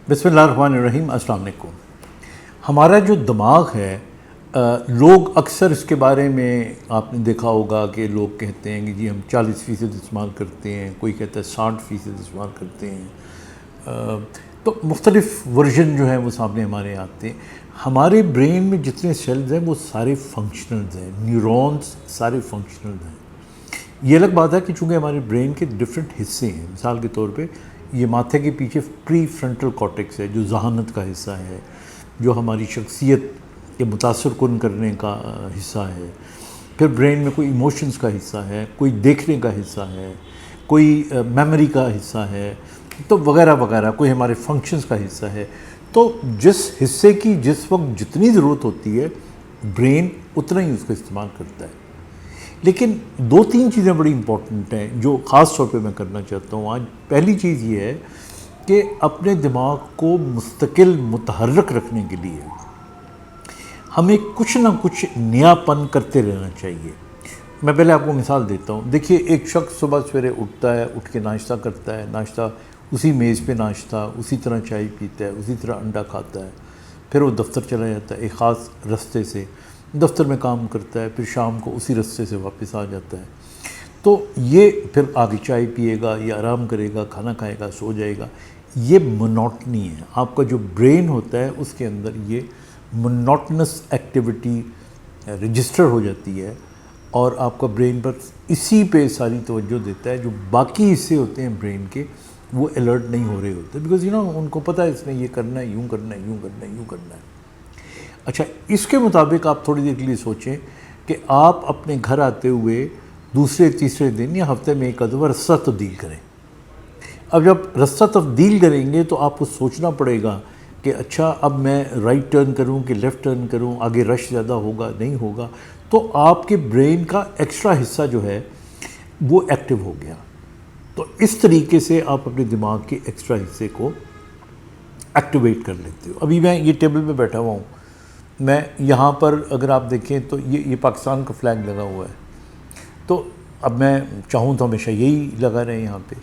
بسم اللہ الرحمن الرحیم. السلام علیکم. ہمارا جو دماغ ہے لوگ اکثر اس کے بارے میں آپ نے دیکھا ہوگا کہ لوگ کہتے ہیں کہ جی ہم 40% استعمال کرتے ہیں، کوئی کہتا ہے 60% استعمال کرتے ہیں. تو مختلف ورژن جو ہیں وہ سامنے ہمارے آتے ہیں. ہمارے برین میں جتنے سیلز ہیں وہ سارے فنکشنلز ہیں، نیورونز سارے فنکشنلز ہیں. یہ الگ بات ہے کہ چونکہ ہمارے برین کے ڈفرینٹ حصے ہیں. مثال کے طور پہ یہ ماتھے کے پیچھے پری فرنٹل کارٹیکس ہے جو ذہانت کا حصہ ہے، جو ہماری شخصیت کے متاثر کن کرنے کا حصہ ہے. پھر برین میں کوئی ایموشنز کا حصہ ہے، کوئی دیکھنے کا حصہ ہے، کوئی میموری کا حصہ ہے، تو وغیرہ وغیرہ، کوئی ہمارے فنکشنز کا حصہ ہے. تو جس حصے کی جس وقت جتنی ضرورت ہوتی ہے برین اتنا ہی اس کو استعمال کرتا ہے. لیکن 2-3 چیزیں بڑی امپورٹنٹ ہیں جو خاص طور پہ میں کرنا چاہتا ہوں آج. پہلی چیز یہ ہے کہ اپنے دماغ کو مستقل متحرک رکھنے کے لیے ہمیں کچھ نہ کچھ نیا پن کرتے رہنا چاہیے. میں پہلے آپ کو مثال دیتا ہوں. دیکھیے ایک شخص صبح سویرے اٹھتا ہے، اٹھ کے ناشتہ کرتا ہے، ناشتہ اسی میز پہ ناشتہ، اسی طرح چائے پیتا ہے، اسی طرح انڈا کھاتا ہے، پھر وہ دفتر چلا جاتا ہے ایک خاص رستے سے، دفتر میں کام کرتا ہے، پھر شام کو اسی رستے سے واپس آ جاتا ہے. تو یہ پھر آگے چائے پیے گا یا آرام کرے گا، کھانا کھائے گا، سو جائے گا. یہ مونوٹنی ہے. آپ کا جو برین ہوتا ہے اس کے اندر یہ مونوٹنس ایکٹیویٹی رجسٹر ہو جاتی ہے اور آپ کا برین پر اسی پہ ساری توجہ دیتا ہے. جو باقی حصے ہوتے ہیں برین کے وہ الرٹ نہیں ہو رہے ہوتے، بیکاز ان کو پتہ ہے اس نے یہ کرنا ہے، یوں کرنا ہے، یوں کرنا ہے، یوں کرنا ہے. اچھا، اس کے مطابق آپ تھوڑی دیر کے لیے سوچیں کہ آپ اپنے گھر آتے ہوئے دوسرے تیسرے دن یا ہفتے میں ایک دفعہ رستہ تبدیل کریں. اب جب رستہ تبدیل کریں گے تو آپ کو سوچنا پڑے گا کہ اچھا اب میں رائٹ ٹرن کروں کہ لیفٹ ٹرن کروں، آگے رش زیادہ ہوگا نہیں ہوگا. تو آپ کے برین کا ایکسٹرا حصہ جو ہے وہ ایکٹیو ہو گیا. تو اس طریقے سے آپ اپنے دماغ کے ایکسٹرا حصے کو ایکٹیویٹ کر لیتے ہو. ابھی میں یہ ٹیبل پہ بیٹھا ہوا ہوں، میں یہاں پر اگر آپ دیکھیں تو یہ پاکستان کا فلیگ لگا ہوا ہے. تو اب میں چاہوں تو ہمیشہ یہی لگا رہے یہاں پہ.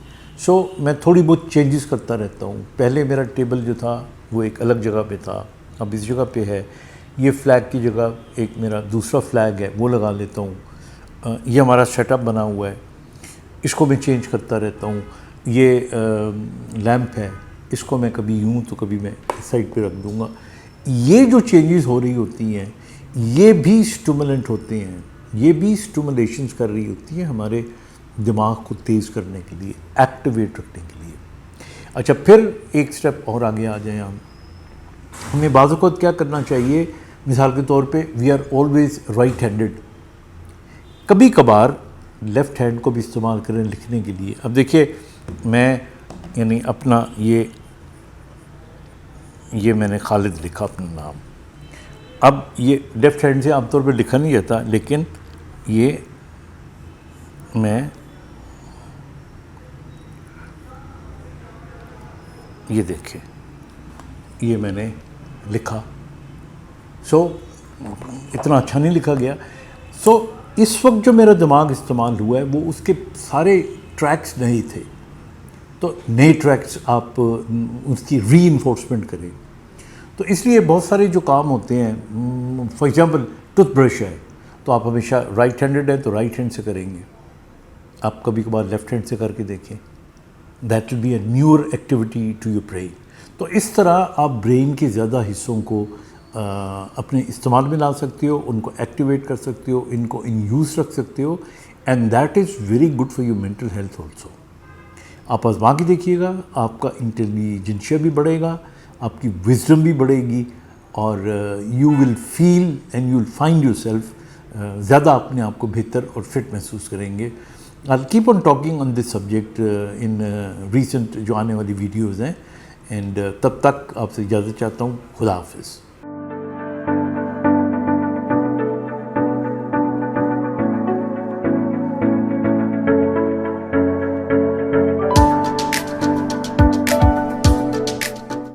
میں تھوڑی بہت چینجز کرتا رہتا ہوں. پہلے میرا ٹیبل جو تھا وہ ایک الگ جگہ پہ تھا، اب اس جگہ پہ ہے. یہ فلیگ کی جگہ ایک میرا دوسرا فلیگ ہے وہ لگا لیتا ہوں. یہ ہمارا سیٹ اپ بنا ہوا ہے، اس کو میں چینج کرتا رہتا ہوں. یہ لیمپ ہے، اس کو میں کبھی یوں تو کبھی میں اس سائڈ پہ رکھ دوں گا. یہ جو چینجز ہو رہی ہوتی ہیں یہ بھی اسٹیمولنٹ ہوتے ہیں، یہ بھی اسٹیمولیشنز کر رہی ہوتی ہیں ہمارے دماغ کو تیز کرنے کے لیے، ایکٹیویٹ رکھنے کے لیے. اچھا، پھر ایک سٹیپ اور آگے آ جائیں. ہمیں بعض اوقات کیا کرنا چاہیے، مثال کے طور پہ we are always right handed, کبھی کبھار لیفٹ ہینڈ کو بھی استعمال کریں لکھنے کے لیے. اب دیکھیے میں یعنی اپنا یہ میں نے خالد لکھا اپنا نام. اب یہ لیفٹ ہینڈ سے عام طور پہ لکھا نہیں جاتا، لیکن یہ میں یہ دیکھیں یہ میں نے لکھا. اتنا اچھا نہیں لکھا گیا. اس وقت جو میرا دماغ استعمال ہوا ہے وہ اس کے سارے ٹریکس نہیں تھے. تو نئے ٹریکس آپ اس کی ری انفورسمنٹ کریں. تو اس لیے بہت سارے جو کام ہوتے ہیں، فار ایگزامپل ٹوتھ برش ہے تو آپ ہمیشہ رائٹ ہینڈڈ ہے تو رائٹ ہینڈ سے کریں گے. آپ کبھی کبھار لیفٹ ہینڈ سے کر کے دیکھیں، that will be a never activity to your brain. تو اس طرح آپ برین کے زیادہ حصوں کو اپنے استعمال میں لا سکتے ہو، ان کو ایکٹیویٹ کر سکتے ہو، ان کو ان یوز رکھ سکتے ہو، and that is very good for your mental health also. آپ آزما کے دیکھیے گا، آپ کا انٹیلیجنشیا بھی بڑھے گا، آپ کی وزڈم بھی بڑھے گی، اور you will feel and you will find yourself زیادہ اپنے آپ کو بہتر اور فٹ محسوس کریں گے. I'll keep on talking on this subject in recent جو آنے والی ویڈیوز ہیں. اینڈ تب تک آپ سے اجازت چاہتا ہوں. خدا حافظ.